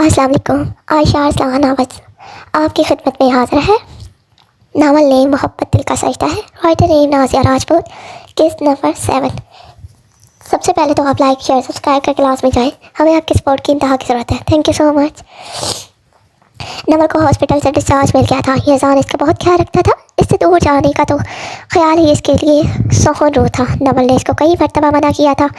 अस्सलाम वालेकुम। आयशा अरसलान आवाज़ आपकी खिदमत में हाज़िर है। नावल नेम मोहब्बत दिल का सजदा है। Writer name Nazia Rajput. किस्त नंबर 7। सबसे पहले तो आप लाइक शेयर सब्सक्राइब करके क्लास में जाएं। हमें आपके सपोर्ट की इंतहा की ज़रूरत है। Thank you so much. Naval को हॉस्पिटल से डिस्चार्ज मिल गया था। यज़ान इसका बहुत ख्याल रखता था। इससे दूर जाने का तो ख्याल ही इसके लिए सोहन रो था। नवल ने इसको कई मरतबा मना किया था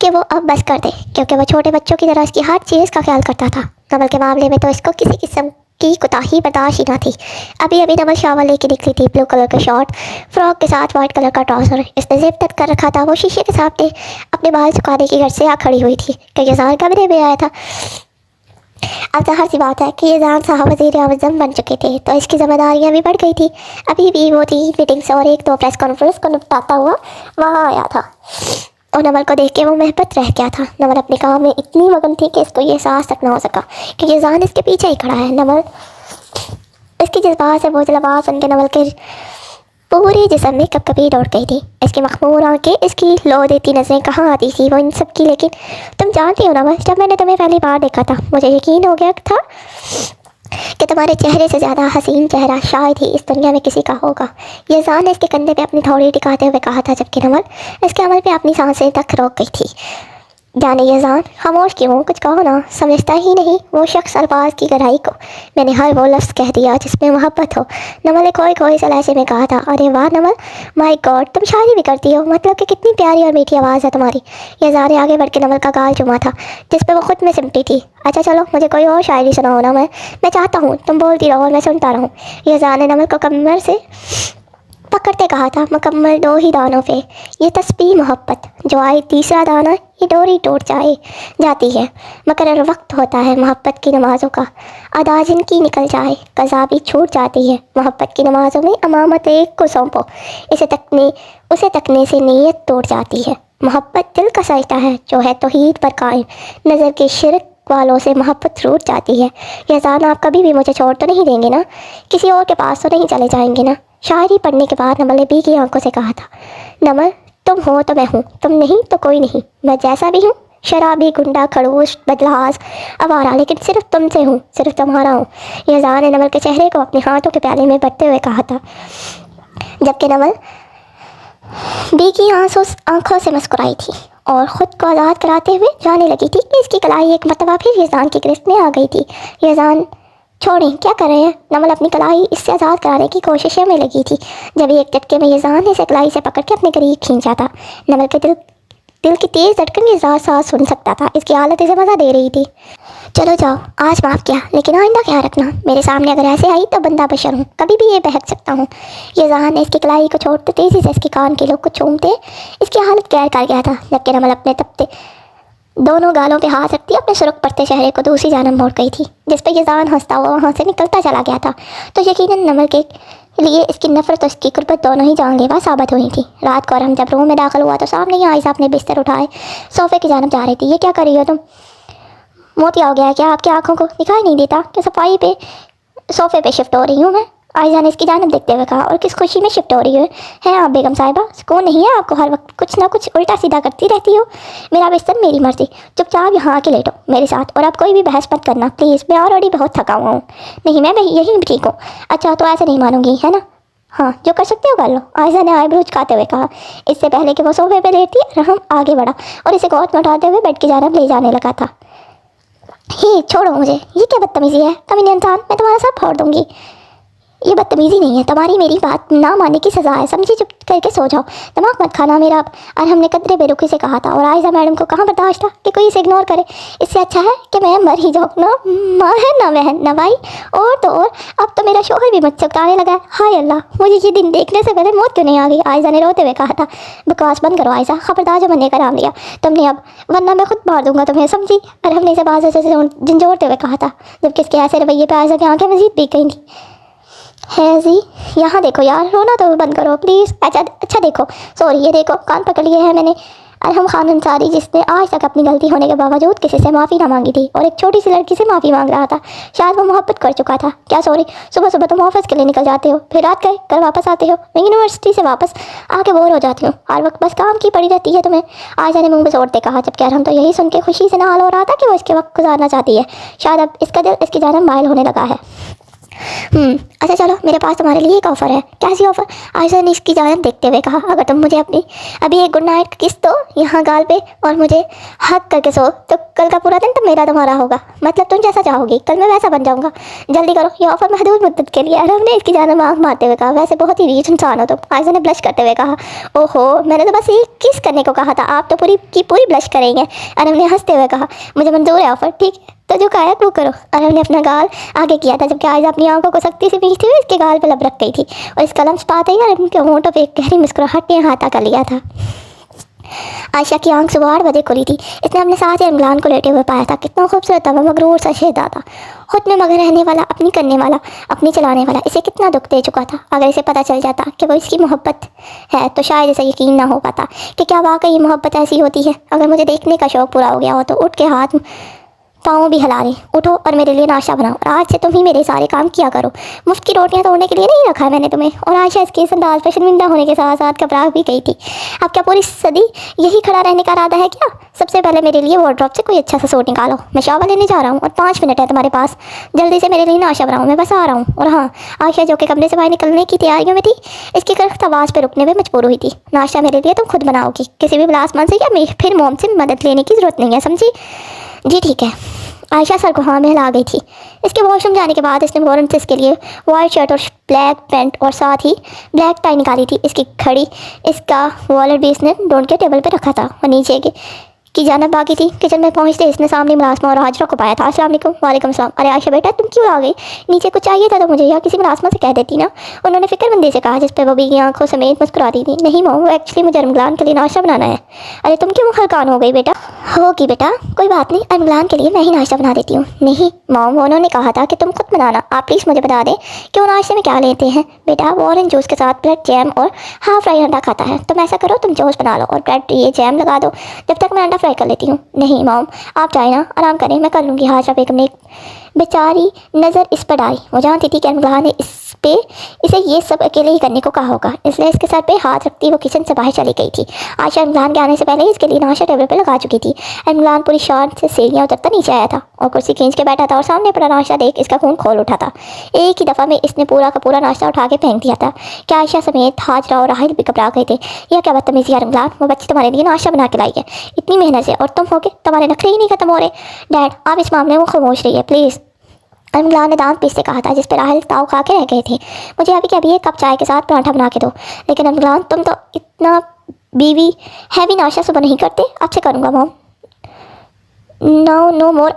कि वो अब बस कर दे, क्योंकि वो छोटे बच्चों की तरह इसकी हर चीज़ का ख्याल करता था। नवल के मामले में तो इसको किसी किस्म की कोताही बर्दाश्त ही ना थी। अभी अभी नवल शावर लेके निकली थी। ब्लू कलर का शॉर्ट फ्रॉक के साथ वाइट कलर का ट्राउज़र इसने जिप तक कर रखा था। वो शीशे के सामने अपने बाल सुखाने की घर से आ खड़ी हुई थी कि यज़ान कमरे में आया था। अब ज़ाहिर सी बात है कि यज़ान साहब वज़ीर-ए-आज़म बन चुके थे, तो इसकी जिम्मेदारियाँ भी बढ़ गई थी। अभी भी वो 3 मीटिंग्स और 1-2 प्रेस कॉन्फ्रेंस को निपटाता हुआ वहाँ आया था और नवल को देख के वो महबत रह गया था। नवल अपने काम में इतनी मगन थी कि इसको ये एहसास तक ना हो सका कि यज़ान इसके पीछे ही खड़ा है। नवल इसकी जज्बात से बोझल आवाज़ सुन के नवल के पूरे जिस्म में कपकपी दौड़ गई थी। इसकी मखमूर आंखें, इसकी लो देती नज़रें कहाँ आती थी वो इन सब की। लेकिन तुम जानती हो नवल, जब मैंने तुम्हें पहली बार देखा था मुझे यकीन हो गया था कि तुम्हारे चेहरे से ज़्यादा हसीन चेहरा शायद ही इस दुनिया में किसी का होगा। यज़ान ने इसके कंधे पे अपनी थोड़ी टिकाते हुए कहा था, जबकि नवल इसके अमल पे अपनी सांसें तक रोक गई थी। जाने यज़ान खामोश क्यों, कुछ कहो ना। समझता ही नहीं वो शख्स अल्फाज की गहराई को। मैंने हर वो लफ्ज़ कह दिया जिसमें मोहब्बत हो। नवल ने खोए खोए से लहजे में कहा था, अरे वाह नवल, माय गॉड, तुम शायरी भी करती हो। मतलब कि कितनी प्यारी और मीठी आवाज़ है तुम्हारी। यज़ान ने आगे बढ़ के नवल का गाल चुमा था जिस पर वो खुद में सिमटी थी। अच्छा चलो, मुझे कोई और शायरी सुनाओ ना। मैं चाहता हूँ तुम बोलती रहो और मैं सुनता रहूँ। यज़ान ने नवल को कमर से पकड़ते कहा था, मुकम्मल 2 ही दानों पे ये तस्बीह मोहब्बत, जो आए तीसरा दाना ये डोरी टूट जाती है। मकर्रर वक्त होता है मोहब्बत की नमाज़ों का, अदा जिनकी निकल जाए कज़ा भी छूट जाती है। मोहब्बत की नमाज़ों में अमामत एक को सौंपो, उसे तकने से नीयत टूट जाती है। मोहब्बत दिल का सजदा है जो है तौहीद पर कायम, नज़र के शिरक वालों से मोहब्बत रूठ जाती है। यज़ान, आप कभी भी मुझे छोड़ तो नहीं देंगे ना? किसी और के पास तो नहीं चले जाएंगे ना? शायरी पढ़ने के बाद नवल ने भीगी आंखों से कहा था, नवल तुम हो तो मैं हूँ, तुम नहीं तो कोई नहीं। मैं जैसा भी हूँ, शराबी, गुंडा, खड़ूस, बदलास, आवारा, लेकिन सिर्फ तुमसे हूँ, सिर्फ तुम्हारा हूँ। यज़ान ने नवल के चेहरे को अपने हाथों के प्याले में भरते हुए कहा था, जबकि नवल भीगी आंखों से मुस्कुराई थी और ख़ुद को आज़ाद कराते हुए जाने लगी थी कि इसकी कलाई एक मरतबा फिर यज़ान की गिरफ्त में आ गई थी। यज़ान, छोड़ें, क्या कर रहे हैं? नवल अपनी कलाई इससे आज़ाद कराने की कोशिशों में लगी थी जब एक झटके में यज़ान ने इसे कलाई से पकड़ के अपने करीब खींचा था। नवल के दिल की तेज़ धड़कन यज़ान साथ सुन सकता था। इसकी हालत इसे मज़ा दे रही थी। चलो जाओ, आज माफ़ किया, लेकिन आइंदा ख्याल रखना। मेरे सामने अगर ऐसे आई तो बंदा बशर हूँ, कभी भी ये बहक सकता हूँ। यज़ान ने इसकी कलाई को छोड़ते तेज़ी से इसके कान के लोग को चूमते इसकी हालत गैर कर गया था, जबकि नवल अपने तपते दोनों गालों पे हाथ रखती अपने सुर्ख पड़ते चेहरे को दूसरी जानब मोड़ गई थी, जिस पर यज़ान हंसता हुआ वहाँ से निकलता चला गया था। तो यकीनन नवल के लिए इसकी नफरत और इसकी कुर्बत दोनों ही जानलेवा साबित हुई थी। रात को हम जब रूम में दाखिल हुआ तो सामने ही आयशा अपने बिस्तर उठाए सोफ़े की जानब जा रही थी। ये क्या कर रही हो तुम? मोतिया हो गया है क्या? आपकी आंखों को दिखाई नहीं देता कि सफाई पे सोफ़े पे शिफ्ट हो रही हूँ मैं? आयशा ने इसकी जानब देखते हुए कहा, और किस खुशी में शिफ्ट हो रही है आप बेगम साहिबा? सुकून नहीं है आपको? हर वक्त कुछ ना कुछ उल्टा सीधा करती रहती हो। मेरा बिस्तर, मेरी मर्जी, चुपचाप यहाँ आके लेटो मेरे साथ, और अब कोई भी बहस मत करना प्लीज़, मैं ऑलरेडी बहुत थका हुआ हूँ। नहीं, मैं यही ठीक हूँ। अच्छा तो ऐसे नहीं मानूंगी है ना? हाँ, जो कर सकते हो कर लो, आयशा ने आईब्रो झुकाते हुए कहा। इससे पहले कि वो सोफे पर लेटती रहम आगे बढ़ा और इसे गोद में उठाते हुए बेड की जानब ले जाने लगा था। ही छोड़ो मुझे, ये क्या बदतमीज़ी है? कमीने इंसान, मैं तुम्हारा सब फोड़ दूँगी। ये बदतमीज़ी नहीं है, तुम्हारी मेरी बात ना मानने की सज़ा है, समझी? चुप करके सो जाओ, दिमाग मत खाना मेरा अब। और हमने कदरे बेरुखी से कहा था, और आयशा मैडम को कहाँ बर्दाश्त था कि कोई इसे इग्नोर करे। इससे अच्छा है कि मैं मर ही जाऊँ। ना माँ है ना बहन ना भाई, और तो और अब तो मेरा शोहर भी मुझसे उतारने लगा है। हाय अल्लाह, मुझे ये दिन देखने से पहले मौत क्यों नहीं आ गई? आयशा ने रोते हुए कहा था। बकवास बंद करो आयशा, खबरदार जो बनने का नाम लिया तुमने अब, वरना मैं खुद मार दूंगा तुम्हें, समझी? और हमने इसे बाजू से झंझोड़ते हुए कहा था, जबकि इसके ऐसे रवैये पर आयशा की आंखें मजीद भीग गई थी। है जी, यहाँ देखो यार, रोना तो बंद करो प्लीज़। अच्छा देखो, सॉरी, ये देखो कान पकड़ लिए हैं मैंने। अरहम खान अंसारी, जिसने आज तक अपनी गलती होने के बावजूद किसी से माफ़ी ना मांगी थी और एक छोटी सी लड़की से माफ़ी मांग रहा था। शायद वो मोहब्बत कर चुका था। क्या सॉरी, सुबह सुबह तुम ऑफिस के लिए निकल जाते हो, फिर रात गए कल वापस आते हो। मैं यूनिवर्सिटी से वापस आके बोर हो जाती हूँ, हर वक्त बस काम की पड़ी रहती है तुम्हें। आयशा ने मुंह में जोड़ते कहा, जबकि अरहम तो यही सुन के खुशी से नहाल हो रहा था कि वो इसके वक्त गुजारना चाहती है। शायद अब इसका दिल इसकी जानब मायल होने लगा है। अच्छा चलो, मेरे पास तुम्हारे लिए एक ऑफ़र है। कैसी ऑफ़र? आयशा ने इसकी जानब देखते हुए कहा, अगर तुम मुझे अपनी अभी एक गुड नाइट किस दो यहाँ गाल पे और मुझे हक करके सो, तो कल का पूरा दिन तो मेरा तुम्हारा होगा। मतलब तुम जैसा चाहोगी, कल मैं वैसा बन जाऊँगा। जल्दी करो, ये ऑफ़र महदूद मुद्दत के लिए। अरहम ने इसकी जानब आँख मारते हुए कहा, वैसे बहुत ही रीच इंसान हो तुम। आयशा ने ब्लश करते हुए कहा, ओहो, मैंने तो बस ये किस करने को कहा था, आप तो पूरी की पूरी ब्लश करेंगे। अरहम ने हंसते हुए कहा, मुझे मंजूर है ऑफ़र, ठीक है तो जो कहा वो करो। अरहम ने अपना गाल आगे किया था, जबकि आयशा अपनी आंखों को सख्ती से भींचते हुए इसके गाल पर लब रख गई थी और इसका लम्स पाते ही अरहम के होंठों पे एक गहरी मुस्कुराहट ने हाथा कर लिया था। आयशा की आंख सुबह 8 बजे खुली थी। इसने अपने साथ ही इमरान को लेटे हुए पाया था। कितना खूबसूरत था, मगरूर सा शहजादा, खुद में मगर रहने वाला, अपनी करने वाला, अपनी चलाने वाला। इसे कितना दुख दे चुका था। अगर इसे पता चल जाता कि वो इसकी मोहब्बत है तो शायद इसे यकीन ना हो पाता कि क्या वाकई मोहब्बत ऐसी होती है। अगर मुझे देखने का शौक़ पूरा हो गया हो तो उठ के हाथ पाँव भी हिला रहे, उठो और मेरे लिए नाश्ता बनाओ और आज से तुम ही मेरे सारे काम किया करो। मुफ्त की रोटियां तोड़ने के लिए नहीं रखा है मैंने तुम्हें। और आयशा इसके इस अंदाज पर शर्मिंदा होने के साथ साथ घबरा भी गई थी। अब क्या पूरी सदी यही खड़ा रहने का इरादा है क्या? सबसे पहले मेरे लिए वार्डरोब से कोई अच्छा सा सूट निकालो, मैं शावर लेने जा रहा हूँ और 5 मिनट है तुम्हारे पास। जल्दी से मेरे लिए नाश्ता बनाओ, मैं बस आ रहा हूँ। और हाँ, आयशा जो कि कमरे से बाहर निकलने की तैयारियों में थी, इसकी करख्त आवाज़ पर रुकने में मजबूर हुई थी। नाश्ता मेरे लिए तुम खुद बनाओगी, किसी भी बिलासमान से या फिर मोम से मदद लेने की ज़रूरत नहीं है, समझी? जी ठीक है। आयशा सर को हाँ में हिला गई थी। इसके वॉशरूम जाने के बाद इसने फ़ौरन से इसके लिए वाइट शर्ट और ब्लैक पैंट और साथ ही ब्लैक टाई निकाली थी। इसकी घड़ी, इसका वॉलेट भी इसने ढूंढ के टेबल पर रखा था और नीचे की जानब बाकी थी। किचन में पहुंचते इसने सामने मुलाजमा और हाजरा को पाया था। अस्सलाम वालेकुम। वालेकुम सलाम। अरे आयशा बेटा, तुम क्यों आ गई? नीचे कुछ चाहिए था तो मुझे या किसी मुलाजमा से कह देती ना, उन्होंने फिक्रमंदी से कहा, जिस पर बबी की आंखों समेत मुस्कुराती थी। नहीं मोम, वो एक्चुअली मुझे रमजान के लिए नाश्ता बनाना है। अरे तुम क्यों हल्कान हो गई बेटा? होगी बेटा, कोई बात नहीं, रमजान के लिए मैं ही नाश्ता बना देती हूँ। नहीं मोम, उन्होंने कहा था कि तुम खुद बनाना। आप प्लीज़ मुझे बता दें कि वो नाश्ते में क्या लेते हैं। बेटा वो ऑरेंज जूस के साथ ब्रेड जैम और हाफ फ्राई अंडा खाता है। तुम ऐसा करो, तुम जूस बना लो और ब्रेड ये जैम लगा दो जब तक मैं अंडा फ्राई कर लेती हूँ। नहीं मॉम, आप जाए ना, आराम करें, मैं कर लूँगी। हाशा बेगम ने बेचारी नज़र इस पर डाली। वो जानती थी कि अनगुलाह ने इसे ये सब अकेले ही करने को कहा होगा, इसलिए इसके सर पे हाथ रखती वो किचन से बाहर चली गई थी। आयशा इमरान के आने से पहले इसके लिए नाश्ता टेबल पर लगा चुकी थी। इमरान पूरी शान से सीढ़ियाँ उतरता नीचे आया था और कुर्सी खींच के बैठा था और सामने पड़ा नाश्ता देख इसका खून खोल उठा था। एक ही दफ़ा में इसने पूरा का पूरा नाश्ता उठा के फेंक दिया था कि आयशा समेत हाजरा और राहिल भी घबरा गए थे। यह क्या बदतमीज़ी है इमरान, वो बच्ची तुम्हारे लिए नाश्ता बना के लाई है इतनी मेहनत से, और तुम हो के तुम्हारे नखरे ही नहीं खत्म हो रहे। डैड आप इस मामले में खामोश रहिए प्लीज़, इमरान ने दांत पीसते कहा था, जिस पर राहिल ताव खा के रह गए थे। मुझे अभी के अभी एक कप चाय के साथ पराठा बना के दो। लेकिन इमरान तुम तो इतना बीवी हैवी नाश्ता सुबह नहीं करते। अब से करूँगा मॉम। नो मोर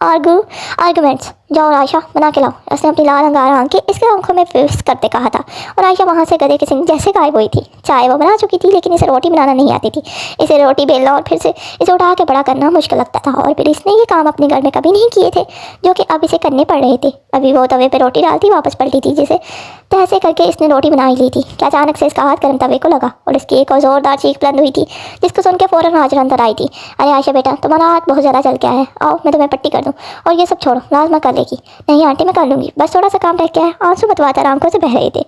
आर्गूमेंट्स। जाओ आयशा बना के लाओ। उसने अपनी लाल अंगार आंख के इसके आंखों में फिक्स करते कहा था और आयशा वहाँ से गधे के सिंह जैसे गायब हुई थी। चाय वो बना चुकी थी, लेकिन इसे रोटी बनाना नहीं आती थी। इसे रोटी बेलना और फिर से इसे उठा के बड़ा करना मुश्किल लगता था, और फिर इसने ये काम अपने घर में कभी नहीं किए थे जो कि अब इसे करने पड़ रहे थे। अभी वो तवे पर रोटी डालती वापस पलटी थी, जिसे तैसे करके इसने रोटी बना ही ली थी कि अचानक से इसका हाथ गर्म तवे को लगा और इसकी एक और ज़ोरदार चीख बुलंद हुई थी, जिसको सुन के फ़ौरन हाजिर अंदर आई थी। अरे आयशा बेटा, तुम्हारा हाथ बहुत ज़्यादा चल गया है, आओ मैं तुम्हें पट्टी कर दूँ और ये सब छोड़ो, लाजमा कर लेगी। नहीं आंटी मैं कर लूँगी, बस थोड़ा सा काम रह गया है। आंसू बतवाकर आंखों से बह रहे थे।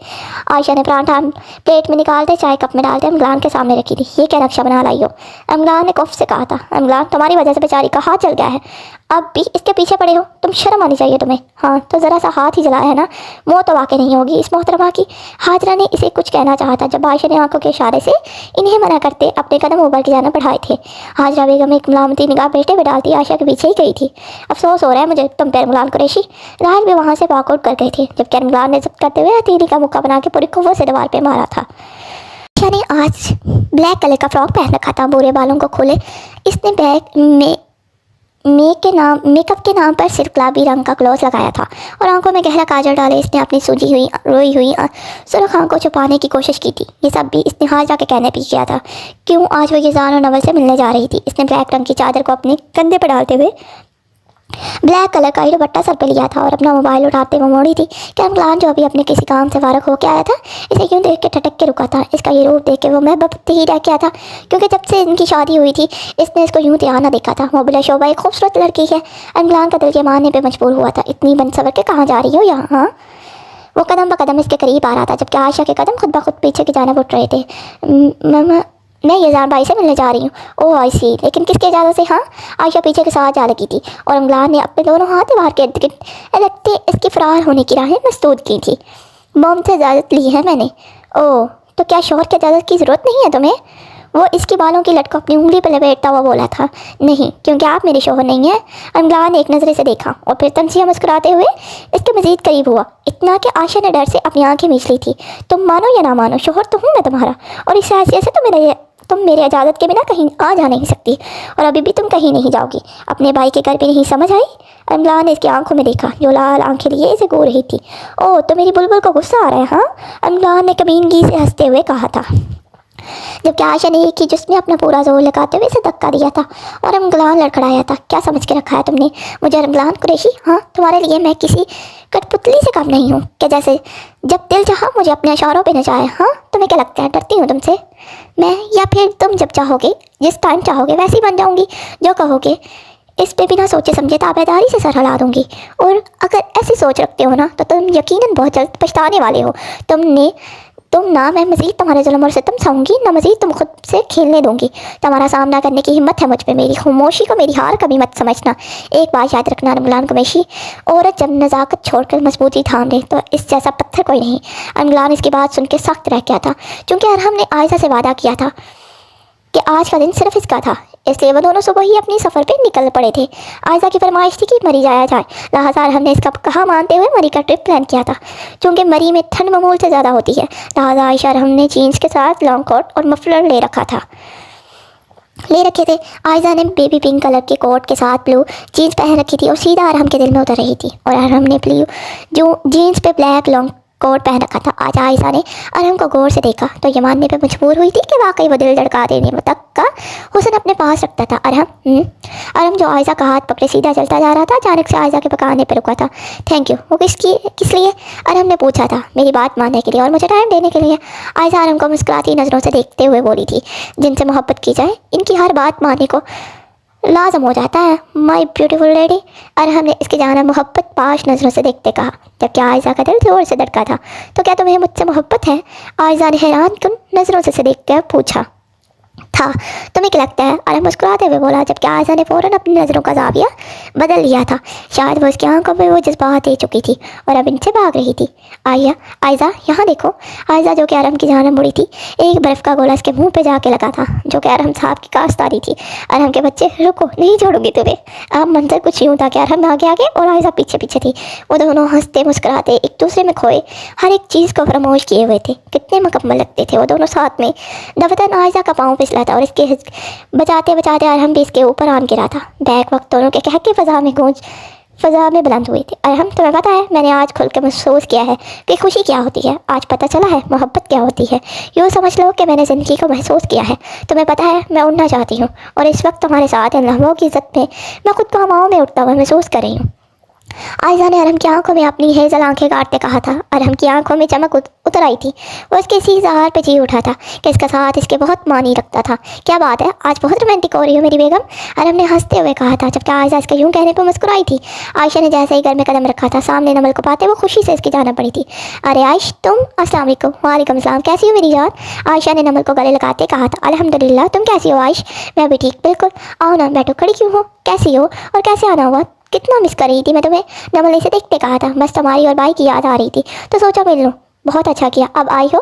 आयशा ने पराठा प्लेट में निकालते चाय कप में डालते इमरान के सामने रखी थी। ये क्या नक्शा बना लाई हो? इमरान ने कफ से कहा था। इमरान तुम्हारी वजह से बेचारी का हाथ जल गया है, अब भी इसके पीछे पड़े हो, तुम शर्म आनी चाहिए तुम्हें। हाँ तो ज़रा सा हाथ ही जलाया है ना, मौत तो वाकई नहीं होगी इस मोहतरमा की। हाजरा ने इसे कुछ कहना चाहा था जब आयशा ने आंखों के इशारे से इन्हें मना करते अपने कदम ऊपर की जाना बढ़ाए थे। हाजरा बेगम एक मलामती निगाह बेटे में डालती आयशा के पीछे ही गई थी। अफसोस हो रहा है मुझे तुम पर इमरान कुरैशी। राहल भी वहाँ से वॉकआउट कर गए थे, जबकि इमरान ने जब्त करते हुए हथेली का मुक्का बना के पूरी कुव्वत से दीवार पर मारा था। आयशा ने आज ब्लैक कलर का फ्रॉक पहन रखा था, बुरे बालों को खोले इसने बैग में मेकअप के नाम पर सिर्फ गुलाबी रंग का ग्लोस लगाया था और आंखों में गहरा काजल डाले इसने अपनी सूजी हुई रोई हुई सुर्ख आंखों को छुपाने की कोशिश की थी। ये सब भी इसने हाजरा के कहने पे किया था। क्यों आज वो यज़ान और नवल से मिलने जा रही थी। इसने ब्लैक रंग की चादर को अपने कंधे पर डालते हुए ब्लैक कलर का ही दुपट्टा सर पे लिया था और अपना मोबाइल उठाते वो मोड़ी थी कि अमलान जो अभी अपने किसी काम से फारग होकर आया था इसे क्यों देख के ठटक के रुका था। इसका ये रूप देख के वो मैं बपती ही रह गया था, क्योंकि जब से इनकी शादी हुई थी इसने इसको यूँ त्यार ना देखा था। मोबिला शोभा एक खूबसूरत लड़की है। अमलान का दिल के मानने पर मजबूर हुआ था। इतनी बन सवर के कहाँ जा रही हो यहाँ? हाँ, वो कदम ब कदम इसके करीब आ रहा था, जबकि आयशा के कदम खुद ब खुद पीछे की जानिब उठ रहे थे। मैं यज़ान भाई से मिलने जा रही हूँ। ओह आई सी, लेकिन किसके इजाज़त से? हाँ, आयशा पीछे के साथ जा लगी थी और अमलान ने अपने दोनों हाथ दीवार के इर्द गिर्द रखते इसके फरार होने की राहें मसदूद की थी। मोम से इजाज़त ली है मैंने। ओह, तो क्या शोहर की इजाज़त की ज़रूरत नहीं है तुम्हें? वो इसकी बालों की लट को अपनी उंगली पर लपेटता हुआ बोला था। नहीं, क्योंकि आप मेरे शोहर नहीं हैं। अमलान ने एक नज़रे से देखा और फिर तमसिया मुस्कुराते हुए इसके मज़ीद करीब हुआ, इतना कि आयशा ने डर से अपनी आंखें मीच ली थी। तुम मानो या ना मानो, शोहर तो हूँ मैं तुम्हारा, और इस हैसियत से तुम मेरे इजाज़त के बिना कहीं आ जा नहीं सकती, और अभी भी तुम कहीं नहीं जाओगी। अपने भाई के घर पे नहीं समझ आई? अमलान ने इसकी आंखों में देखा जो लाल आंखें लिए इसे गो रही थी। ओह, तो मेरी बुलबुल को गुस्सा आ रहा है? हाँ, अमलान ने कमीनगी से हंसते हुए कहा था, जबकि आयशा ने एक ही जिसने अपना पूरा जोर लगाते हुए इसे धक्का दिया था और अमलान लड़खड़ाया था। क्या समझ के रखा है तुमने मुझे अमलान कुरैशी? हाँ, तुम्हारे लिए मैं किसी कठपुतली से कम नहीं हूँ कि जैसे जब दिल चाहा मुझे अपने इशारों पे नचाए। हाँ, तुम्हें क्या लगता है डरती हूँ तुमसे मैं? या फिर तुम जब चाहोगे, जिस टाइम चाहोगे वैसी बन जाऊँगी, जो कहोगे इस पे बिना सोचे समझे ताबेदारी से सर हिला दूँगी। और अगर ऐसी सोच रखते हो ना तो तुम यकीनन बहुत जल्द पछताने वाले हो। तुम ना मैं मज़ीद तुम्हारे जुल्म और सितम सहूँगी, ना मज़ीद तुम खुद से खेलने दूँगी। तुम्हारा सामना करने की हिम्मत है मुझ पे। मेरी खामोशी को मेरी हार कभी मत समझना। एक बात याद रखना अमलान कुरैशी, औरत जब नज़ाकत छोड़कर मजबूती थाम ले तो इस जैसा पत्थर कोई नहीं। अमलान इसकी बात सुन के सख्त रह गया था, क्योंकि अरहम ने आयशा से वादा किया था कि आज का दिन सिर्फ इसका था, इसलिए वो दोनों सुबह ही अपनी सफ़र पे निकल पड़े थे। आयशा की फरमाइश थी कि मरी जाया जाए, लिहाजा हमने इसका कहा मानते हुए मरी का ट्रिप प्लान किया था। चूँकि मरी में ठंड मामूल से ज़्यादा होती है, लिहाजा आयशा हमने जीन्स के साथ लॉन्ग कोट और मफलर ले रखे थे। आयशा ने बेबी पिंक कलर के कोट के साथ ब्लू जीन्स पहन रखी थी और सीधा अरहम के दिल में उतर रही थी, और अरहम ने ब्लू जो जीन्स पे ब्लैक लॉन्ग कोट पहन रखा था। आज आयशा ने अरहम को गौर से देखा तो ये मानने पे मजबूर हुई थी कि वाकई वो दिल धड़का देने तक का हुस्न अपने पास रखता था। अरहम जो आयशा का हाथ पकड़े सीधा चलता जा रहा था, अचानक से आयशा के पकाने पर रुका था। थैंक यू, वो किस लिए? अरहम ने पूछा था। मेरी बात मानने के लिए और मुझे टाइम देने के लिए। आयशा अरहम को मुस्कुराती नज़रों से देखते हुए बोली थी, जिनसे मोहब्बत की जाए इनकी हर बात मानने को लाजम हो जाता है माई ब्यूटीफुल लेडी। अरहम ने इसकी जाना मोहब्बत पाश नज़रों से देखते कहा, जबकि आयशा का दिल जोर से धड़का था। तो क्या तुम्हें मुझसे मोहब्बत है? आयशा ने हैरान कुन नज़रों से देखकर पूछा था। तुम्हें क्या लगता है? अरहम मुस्कुराते हुए बोला, जबकि आयशा ने फ़ौरन अपनी नज़रों का जाविया बदल लिया था। शायद वो उसकी आंखों में वो जज्बात दे चुकी थी और अब इनसे भाग रही थी। आयशा यहाँ देखो। आयशा जो कि अरहम की जान मुड़ी थी, एक बर्फ़ का गोला इसके मुंह पे जाके लगा था, जो कि अरहम साहब की काश्तारी थी। अरहम के बच्चे, रुको, नहीं छोड़ूंगी तुम्हें। अब मंजर कुछ यूँ था कि अरहम आगे आगे और आयशा पीछे पीछे थी। वो दोनों हंसते मुस्कुराते एक दूसरे में खोए हर एक चीज़ को फरामोश किए हुए थे। कितने मुकम्मल लगते थे वो दोनों साथ में। दफतन आयशा का पाँव फिसला था और इसके बचाते बचाते अरहम भी इसके ऊपर आन गिरा था। बैक वक्त दोनों के कहके फ़ज़ा में बुलंद हुए थे। अरहम, तुम्हें पता है मैंने आज खुल के महसूस किया है कि खुशी क्या होती है। आज पता चला है मोहब्बत क्या होती है। यूँ समझ लो कि मैंने ज़िंदगी को महसूस किया है। तुम्हें पता है मैं उड़ना चाहती हूँ, और इस वक्त तुम्हारे साथ इन लम्हों की इज़्ज़त में मैं खुद को हवाओं में उड़ता हुआ महसूस कर रही हूँ। आयशा ने अरहम की आंखों में अपनी हेजल आंखें काटते कहा था। अरहम की आंखों में चमक उतर आई थी। वो इसके इसी इज़हार पे जी उठा था कि इसका साथ इसके बहुत मानी रखता था। क्या बात है, आज बहुत रोमांटिक हो रही हो मेरी बेगम, अरहम ने हंसते हुए कहा था, जबकि आयशा इसके यूँ कहने पर मुस्कुराई थी। आयशा ने जैसे ही घर में कदम रखा था, सामने नमल को पाते वो खुशी से इसकी जाना पड़ी थी। अरे आयश, तुम? अस्सलाम वालेकुम। वालेकुम अस्सलाम, कैसी हो मेरी जान? आयशा ने नमल को गले लगाते कहा था। अल्हम्दुलिल्लाह, तुम कैसी हो आयश? मैं भी ठीक, बिल्कुल। आओ ना बैठो, खड़ी क्यों हो? कैसी हो और कैसे आना हुआ? कितना मिस कर रही थी मैं तुम्हें, नमल ने इसे देखते कहा था। बस तुम्हारी और भाई की याद आ रही थी तो सोचा मिल लूँ। बहुत अच्छा किया, अब आई हो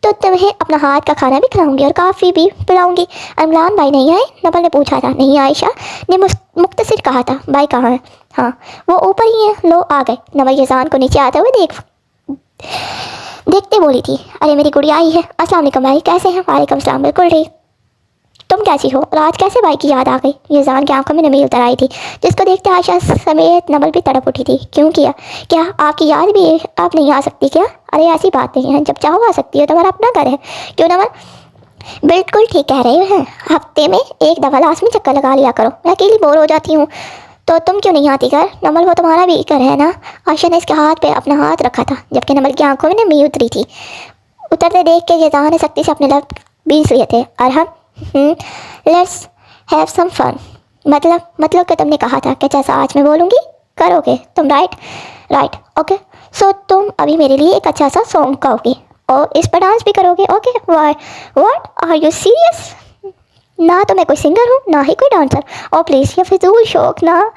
तो तुम्हें अपना हाथ का खाना भी खिलाऊंगी और काफ़ी भी पिलाऊंगी। अमलान भाई नहीं आए? नमल ने पूछा था। नहीं, आयशा ने मुख्तसर कहा था। भाई कहाँ है? हाँ, वो ऊपर ही है, लो आ गए। नमल यज़ान को नीचे आते हुए देखते बोली थी। अरे मेरी गुड़िया आई है। अस्सलाम वालेकुम भाई, कैसे हैं? वालेकुम सलाम, बिल्कुल ठीक। तुम कैसी हो? और आज कैसे भाई की याद आ गई? यज़ान की आंखों में नमी उतर आई थी, जिसको देखते आयशा समेत नमल भी तड़प उठी थी। क्यों किया? क्या आपकी याद भी आप नहीं आ सकती क्या? अरे ऐसी बात नहीं है, जब चाहो आ सकती हो, तुम्हारा अपना घर है। क्यों नमल? बिल्कुल ठीक कह रहे हैं, हफ्ते में एक दफ़ा लाजमी चक्कर लगा लिया करो, मैं अकेली बोर हो जाती हूँ। तो तुम क्यों नहीं आती घर? नमल वो तुम्हारा भी घर है ना। आयशा ने इसके हाथ पे अपना हाथ रखा था जबकि नमल की आंखों में नमी उतरी थी। उतरते देख के यज़ान ने सख्ती से अपने लब बीस लिए थे। Arham let's have some fun. मतलब कि तुमने कहा था कि जैसा आज मैं बोलूँगी करोगे तुम, राइट ओके। सो तुम अभी मेरे लिए एक अच्छा सा सॉन्ग गाओगे और इस पर डांस भी करोगे, okay? What are you serious? ना तो मैं कोई सिंगर हूँ ना ही कोई डांसर, और प्लीज़ ये फिजूल शौक ना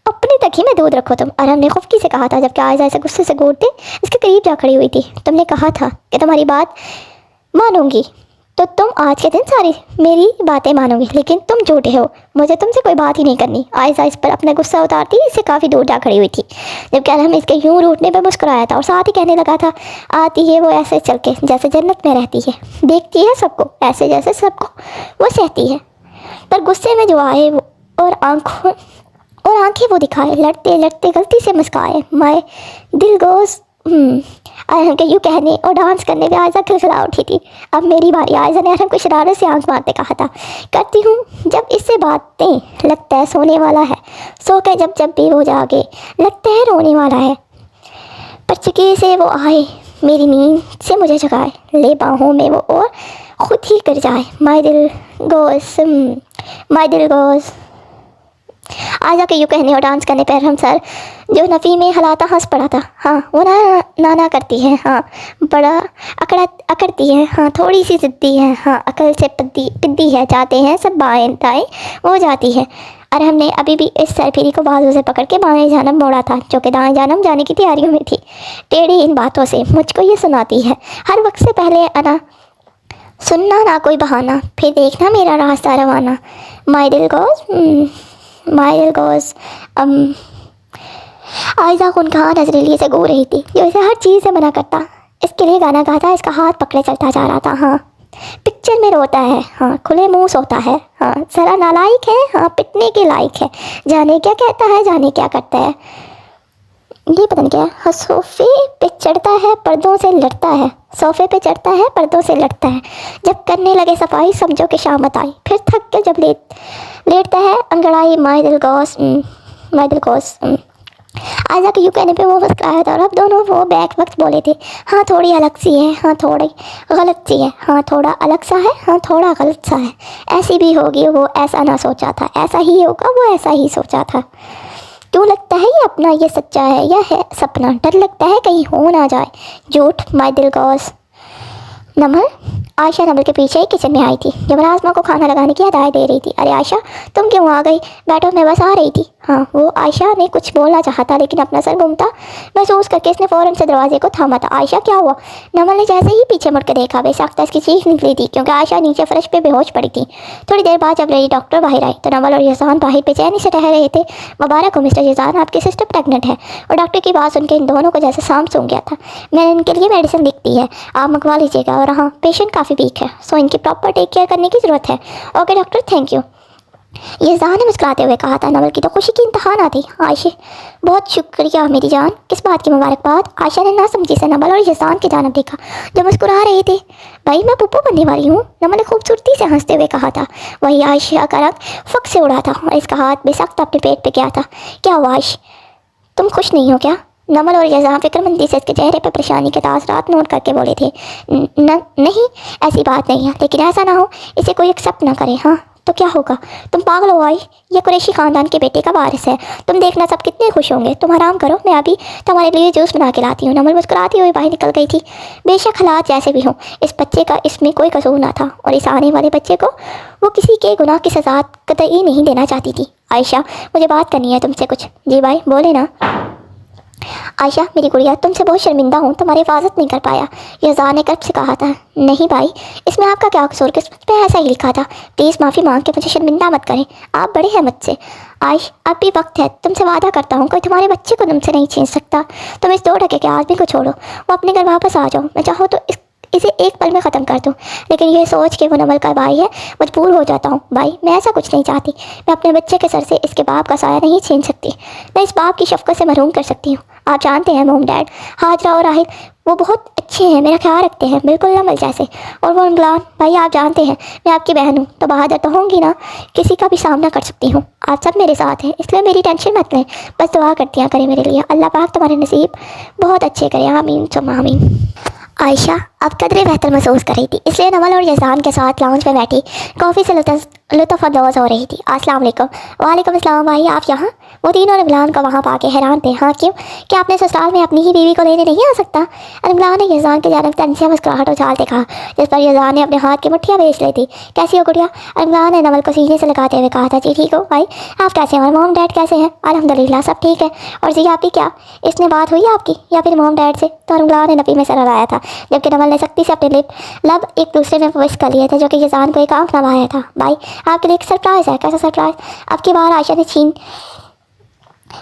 अपने तक ही महदूद रखो तुम। अरहम ने खुफकी से कहा था जबकि आयशा ऐसे गुस्से से घूरते इसके करीब जा खड़ी हुई थी। तुमने कहा था कि तुम्हारी बात मानूंगी, तो तुम आज के दिन सारी मेरी बातें मानोगी, लेकिन तुम झूठे हो। मुझे तुमसे कोई बात ही नहीं करनी। आयशा इस पर अपना गुस्सा उतारती इससे काफ़ी दूर जा खड़ी हुई थी जबकि अरहम इसके यूं रूठने पर मुस्कुराया था और साथ ही कहने लगा था, आती है वो ऐसे चल के जैसे जन्नत में रहती है, देखती है सबको ऐसे जैसे सबको वो सहती है, पर गुस्से में जो आए वो और आंखें वो दिखाए, लड़ते लड़ते गलती से मुस्काए। माय दिल गोज़ अरहम के यूँ कहने और डांस करने में आयशा खिलखिला उठी थी। अब मेरी बारी। आयशा ने अरहम को शरारत से आंख मारते कहा था, करती हूँ जब इससे बातें, लगता है सोने वाला है, सो के जब जब भी वो जागे लगता है रोने वाला है, पर चुके से वो आए मेरी नींद से मुझे जगाए, ले बाहों में वो और खुद ही गिर जाए। माय दिल गोज़। आयशा के यूँ कहने और डांस करने पर हम सर जो नफ़ी में हलाता हंस पड़ा था। हाँ वो ना करती है, हाँ बड़ा अकड़ती है, हाँ थोड़ी सी ज़िद्दी है, हाँ अकल से पिद्दी है, जाते हैं सब बाएं दाएं वो जाती है। अरहम ने अभी भी इस सरफिरी को बाजू से पकड़ के बाएं जानब मोड़ा था जो कि दाएं जानब जाने की तैयारियों में थी। टेढ़ी इन बातों से मुझको ये सुनाती है हर वक्त से पहले अना, सुनना ना कोई बहाना, फिर देखना मेरा रास्ता रवाना। माय दिल गोज़। आयशा खूनखार नजरेलिए से गो रही थी जो इसे हर चीज़ से मना करता। इसके लिए गाना गाता इसका हाथ पकड़े चलता जा रहा था। हाँ पिक्चर में रोता है, हाँ खुले मुंह सोता है, हाँ ज़रा नालायक है, हाँ पिटने के लायक है, जाने क्या कहता है जाने क्या करता है, ये पता नहीं क्या। हाँ सोफे पे चढ़ता है पर्दों से लड़ता है, सोफे पे चढ़ता है पर्दों से लड़ता है, जब करने लगे सफाई समझो कि शामत आई, फिर थक के जब लेटता है अंगड़ाई। माय दिल गोज़। आयशा के यूँ कहने पे वो मुस्कुराया था और अब दोनों वो बैक वक्त बोले थे, हाँ थोड़ी अलग सी है, हाँ थोड़ी गलत सी है, हाँ थोड़ा अलग सा है, हाँ थोड़ा गलत सा है, ऐसी भी होगी वो ऐसा ना सोचा था, ऐसा ही होगा वो ऐसा ही सोचा था। क्यों लगता है ये अपना, ये सच्चा है या है सपना, डर लगता है कहीं हो ना जाए झूठ। माय दिल गोज़। नमल। आयशा नमल के पीछे ही किचन में आई थी जब आसमा को खाना लगाने की हदायत दे रही थी। अरे आयशा तुम क्यों आ गई? बैठो मैं बस आ रही थी। हाँ वो आयशा ने कुछ बोलना चाहा था लेकिन अपना सर घूमता महसूस करके इसने फ़ौरन से दरवाजे को थामा था। आयशा क्या हुआ? नमल ने जैसे ही पीछे मुड़ के देखा बेसाख्ता इसकी चीख निकली थी क्योंकि आयशा नीचे फर्श पे बेहोश पड़ी थी। थोड़ी देर बाद जब लेडी डॉक्टर बाहर आई तो नमल और यज़ान बाहर बेचैनी से ठहर रहे थे। मुबारक हो मिस्टर यज़ान, आपकी सिस्टर प्रेगनेंट है। और डॉक्टर की बात सुनकर इन दोनों को जैसे सांप सूंघ गया था। मैंने इनके लिए मेडिसिन लिख दी है, आप मंगवा लीजिएगा। और हाँ पेशेंट काफ़ी वीक है सो इनकी प्रॉपर टेक केयर करने की ज़रूरत है। Okay doctor thank you. Yazan ने मुस्कुराते हुए कहा था। नमल की तो खुशी की इंतहा ना थी। आयशा बहुत शुक्रिया मेरी जान, किस बात की मुबारकबाद? आयशा ने ना समझी से नमल और यज़ान की जानब देखा जो मुस्कुरा रहे थे। भाई मैं पुप्पो बनने वाली हूँ, नमल ने खूबसूरती से हंसते हुए कहा था। वही आयशा का रंग फक से उड़ा था और इसका हाथ बेसख्त अपने पेट पे गया था। क्या हुआ आयश, तुम खुश नहीं हो क्या? नमल और यज़ान फिक्रमंदी से इसके चेहरे पर परेशानी के तासरात नोट करके बोले थे। नहीं ऐसी बात नहीं है, लेकिन ऐसा ना हो इसे कोई एक्सेप्ट ना करे। हाँ तो क्या होगा? तुम पागल हो आई, ये कुरैशी ख़ानदान के बेटे का वारिस है, तुम देखना सब कितने खुश होंगे। तुम आराम करो, मैं अभी तुम्हारे लिए जूस बना के लाती हूँ। नमल मुस्कुराती हुई बाहर निकल गई थी। बेशक हालात जैसे भी हों इस बच्चे का इसमें कोई कसूर ना था और इस आने वाले बच्चे को वो किसी के गुनाह की सज़ा कतई नहीं देना चाहती थी। आयशा मुझे बात करनी है तुमसे कुछ। जी भाई बोले ना। आयशा मेरी गुड़िया तुमसे बहुत शर्मिंदा हूँ, तुम्हारी हिफाजत नहीं कर पाया, यज़ान ने कर्ब से कहा था। नहीं भाई इसमें आपका क्या कसूर, किस्मत पे ऐसा ही लिखा था, प्लीज़ माफ़ी मांग के मुझे शर्मिंदा मत करें, आप बड़े हैं मुझसे। आयश अब भी वक्त है, तुमसे वादा करता हूँ कोई तुम्हारे बच्चे को तुमसे नहीं छीन सकता। तुम इस 2 टके के आदमी को छोड़ो, वो अपने घर वापस आ जाओ। मैं चाहूँ तो इसे एक पल में ख़त्म कर दूँ, लेकिन यह सोच के वो नवल का भाई है मजबूर हो जाता हूँ। भाई मैं ऐसा कुछ नहीं चाहती। मैं अपने बच्चे के सर से इसके बाप का साया नहीं छीन सकती, मैं इस बाप की शफ़क़त से महरूम कर सकती हूँ। आप जानते हैं मोम डैड, हाजरा और राहिल वो बहुत अच्छे हैं, मेरा ख्याल रखते हैं, बिल्कुल नमल जैसे। और वो इमरान भाई, आप जानते हैं मैं आपकी बहन हूँ तो बहादुर तो होंगी ना, किसी का भी सामना कर सकती हूँ। आप सब मेरे साथ हैं, इसलिए मेरी टेंशन मत लें, बस दुआ करती करें मेरे लिए। अल्लाह पाक तुम्हारे नसीब बहुत अच्छे करे, आमीन सुम्मा आमीन। आयशा अब कदरे बेहतर महसूस कर रही थी, इसलिए नवल और यज़ान के साथ लाउंज में बैठी कॉफ़ी से लुत्फ़अंदोज़ हो रही थी। अस्सलाम वालेकुम। वालेकुम अस्सलाम भाई, आप यहाँ? वो तीनों इमरान को वहाँ पाके हैरान थे। हाँ क्यों, क्या अपने ससुराल में अपनी ही बीवी को लेने नहीं आ सकता? इमरान ने यज़ान की जानब तनसे मुस्कुराहट उछालते कहा, जिस पर यज़ान ने अपने हाथ की मुट्ठियाँ बेच ली थी। कैसी हो गुड़िया? इमरान ने नवल को सीने से लगाते हुए कहा था। जी ठीक हो भाई, आप कैसे हैं? और मोम डैड कैसे हैं? अल्हम्दुलिल्लाह सब ठीक है। और जी आपकी क्या इसने बात हुई आपकी या फिर मोम डैड से? तो इमरान ने नफ़ी में सर हिलाया था, जबकि नवल ने सख्ती से अपने लब एक दूसरे में विश कर लिए थे, जो कि यज़ान को एक आंख नवाया था। भाई आपके लिए एक सरप्राइज़ है। कैसा सरप्राइज़? अब की बार आयशा ने छीन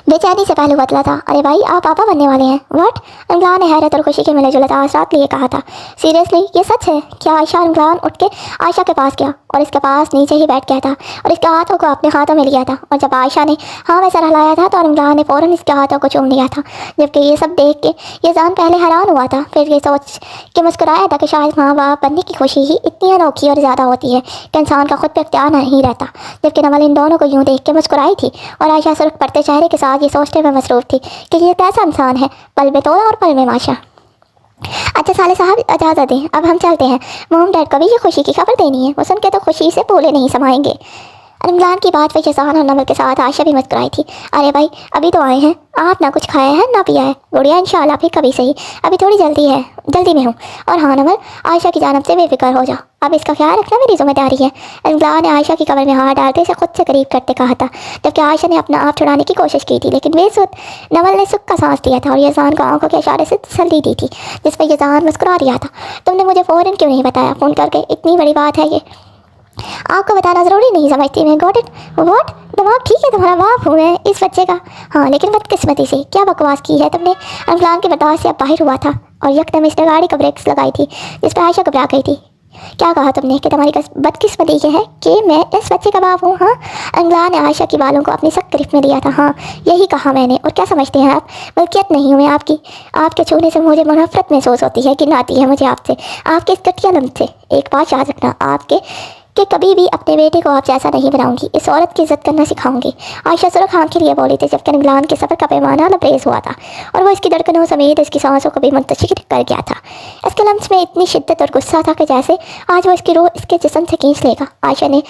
बेचैनी से पहलू बदला था। अरे भाई आप पापा बनने वाले हैं? व्हाट? इमरान ने हैरत और खुशी के मिले जुले तासरात लिए कहा था। सीरियसली ये सच है क्या? आयशा इमरान उठ के आयशा के पास गया और इसके पास नीचे ही बैठ गया था और इसके हाथों को अपने हाथों में लिया था। और जब आयशा ने हाँ में सर हिलाया था तो इमरान ने फ़ौरन इसके हाथों को चूम लिया था। जबकि ये सब देख के यज़ान पहले हैरान हुआ था, फिर ये सोच के मुस्कुराया था कि शायद माँ बाप बनने की खुशी ही इतनी अनोखी और ज़्यादा होती है कि इंसान का खुद पर इख्तियार नहीं रहता। जबकि नवल इन दोनों को यूँ देख के मुस्कुराई थी और आयशा सुर्ख पड़ते चेहरे के साथ ये सोचने में मसरूफ़ थी कि ये कैसा इंसान है, पल में तोड़ा और पल में माशा। अच्छा साले साहब इजाज़त दें, अब हम चलते हैं। मोम डैड को भी ये खुशी की खबर देनी है, वो सुन के तो खुशी से बोले नहीं समाएंगे। इमरान की बात पे यज़ान और नवल के साथ आयशा भी मुस्कुराई थी। अरे भाई अभी तो आए हैं, आप ना कुछ खाया है ना पिया है। गुड़िया इंशाल्लाह फिर कभी सही, अभी थोड़ी जल्दी में हूँ। और हाँ नवल, आयशा की जानब से बेफिक्र हो जाओ, अब इसका ख्याल रखना मेरी जिम्मेदारी है। इमरान ने आयशा की कमर में हाथ डालते इसे खुद से करीब करते कहा था, जबकि आयशा ने अपना आप छुड़ाने की कोशिश की थी, लेकिन बेसुध नवल ने सुख का सांस दिया था और यज़ान को आंखों के इशारे से तसल्ली दी थी, जिस पर यज़ान मुस्कुरा रहा था। तुमने मुझे फ़ौरन क्यों नहीं बताया फ़ोन करके? इतनी बड़ी बात है ये, आपको बताना ज़रूरी नहीं समझती मैं। Got it? व्हाट? दिमाग ठीक है तुम्हारा? बाप हूँ मैं इस बच्चे का। हाँ लेकिन बदकिस्मती से क्या बकवास की है तुमने? इमरान के बर्दाश्त से अब बाहर हुआ था और यकदम इसने गाड़ी को ब्रेक्स लगाई थी, जिस पर आयशा घबरा गई थी। क्या कहा तुमने कि तुम्हारी बदकिस्मती ये है कि मैं इस बच्चे का बाप हूँ? हाँ, इमरान ने आयशा की बालों को अपनी सख्त गिरफ्त में लिया था। हाँ यही कहा मैंने। और क्या समझते हैं आप, मलकियत नहीं हूँ मैं आपकी। आपके छूने से मुझे नफरत महसूस होती है, घिन आती है मुझे आपसे, आपके इस घटिया लम्ब से। एक बात याद रखना, आपके कि कभी भी अपने बेटे को आप जैसा नहीं बनाऊंगी, इस औरत की इज्जत करना सिखाऊंगी। आयशा सुरख आँख के लिए बोली थी, जबकि इमरान के सफ़र का पैमाना लबरेज हुआ था और वो इसकी धड़कनों समेत इसकी सांसों को भी मुंतशिर कर गया था। इसके लम्स में इतनी शिद्दत और गुस्सा था कि जैसे आज वो इसकी रूह इसके जिस्म से खींच लेगा। आयशा ने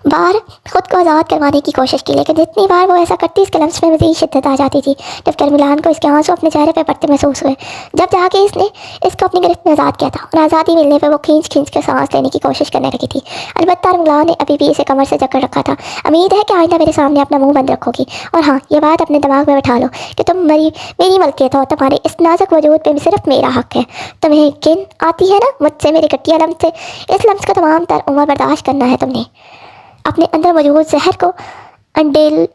बार खुद को आज़ाद करवाने की कोशिश की, लेकिन जितनी बार वो ऐसा करती इसके लम्स में मज़ीद शिद्दत आ जाती थी, जबकि इमरान को इसके आंसू अपने चेहरे पर पड़ते महसूस हुए। जब जाके इसने इसको अपनी गिरफ्त में आज़ाद किया था और आज़ादी मिलने पर वो खींच के सांस लेने की कोशिश करने लगी थी। अलबत्ता इमरान ने अभी भी इसे कमर से जकड़ रखा था। उम्मीद है कि आइंदा मेरे सामने अपना मुँह बंद रखोगी। और हाँ, ये बात अपने दिमाग में बैठा लो कि तुम मेरी मलकियत हो, तुम्हारे इस नाजुक वजूद पर सिर्फ मेरा हक़ है। तुम्हें घिन आती है ना मुझसे, मेरे घटिया लम्स से? इस लम्स का तमाम तर उम्र बर्दाश्त करना है तुमने। अपने अंदर मौजूद जहर को अंडेल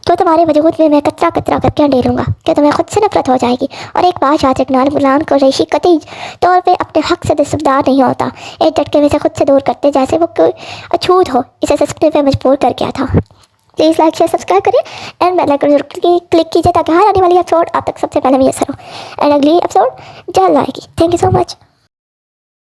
तो तुम्हारे वजूद में मैं कतरा कतरा करके अंडेलूँगा कि तुम्हें खुद से नफरत हो जाएगी। और एक बात याद रखना, इमरान को रेशी कतई तौर पे अपने हक़ से दस्तबरदार नहीं होता। एक झटके में से खुद से दूर करते जैसे वो कोई अछूत हो, इसे सस्कने पे मजबूर कर गया था। प्लीज़ लाइक शेयर सब्सक्राइब करें एंड बेल आइकन जरूर क्लिक कीजिए ताकि हर आने वाली एपिसोड आप तक सबसे पहले मैसर हो। एंड अगली एपिसोड जल्द आएगी। Thank you so much.